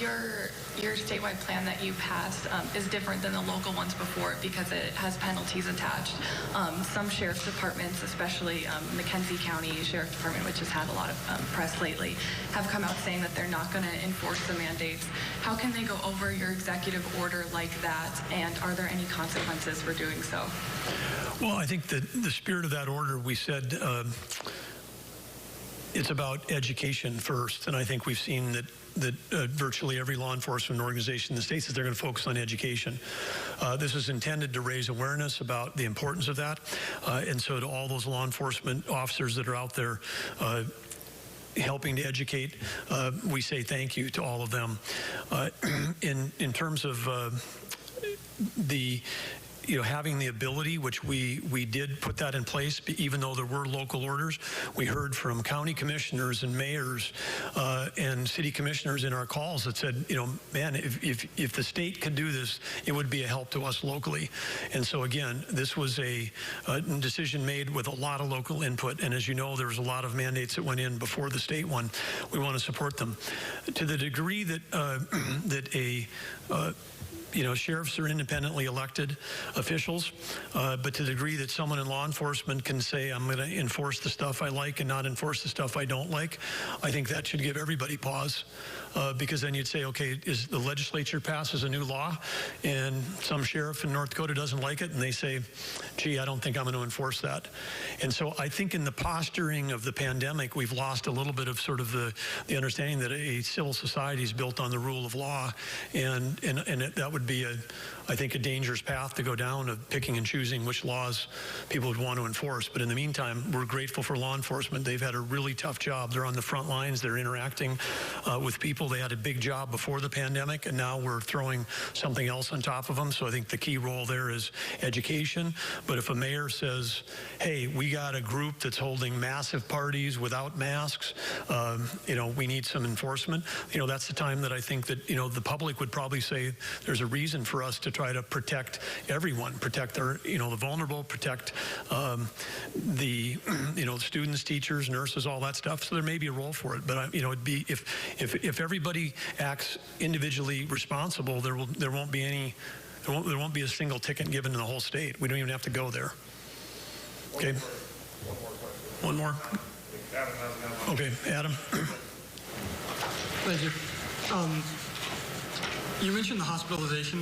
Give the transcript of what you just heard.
your statewide plan that you passed is different than the local ones before it because it has penalties attached. Some sheriff's departments, especially McKenzie County Sheriff Department, which has had a lot of press lately, have come out saying that they're not going to enforce the mandates. How can they go over your executive order like that, and are there any consequences for doing so? Well, I think that the spirit of that order, we said it's about education first, and I think we've seen that virtually every law enforcement organization in the state says they're going to focus on education. This is intended to raise awareness about the importance of that, and so to all those law enforcement officers that are out there helping to educate, we say thank you to all of them. In terms of having the ability, which we did put that in place, even though there were local orders. We heard from county commissioners and mayors and city commissioners in our calls that said, man, if the state could do this, it would be a help to us locally. And so again, this was a decision made with a lot of local input. And as you know, there was a lot of mandates that went in before the state one. We want to support them. To the degree that sheriffs are independently elected officials, but to the degree that someone in law enforcement can say, I'm going to enforce the stuff I like and not enforce the stuff I don't like, I think that should give everybody pause, because then you'd say, okay, is the legislature passes a new law and some sheriff in North Dakota doesn't like it and they say, gee, I don't think I'm going to enforce that. And so I think in the posturing of the pandemic, we've lost a little bit of sort of the understanding that a civil society is built on the rule of law, and that would be, I think, a dangerous path to go down of picking and choosing which laws people would want to enforce. But in the meantime, we're grateful for law enforcement. They've had a really tough job. They're on the front lines. They're interacting with people. They had a big job before the pandemic, and now we're throwing something else on top of them. So I think the key role there is education. But if a mayor says, hey, we got a group that's holding massive parties without masks, we need some enforcement, that's the time that I think that, the public would probably say there's a reason for us to try to protect everyone, protect the vulnerable, protect the students, teachers, nurses, all that stuff. So there may be a role for it, but it'd be if everybody acts individually responsible, there won't be any. There won't be a single ticket given in the whole state. We don't even have to go there. Okay. One more. Okay, Adam. Thank you. You mentioned the hospitalization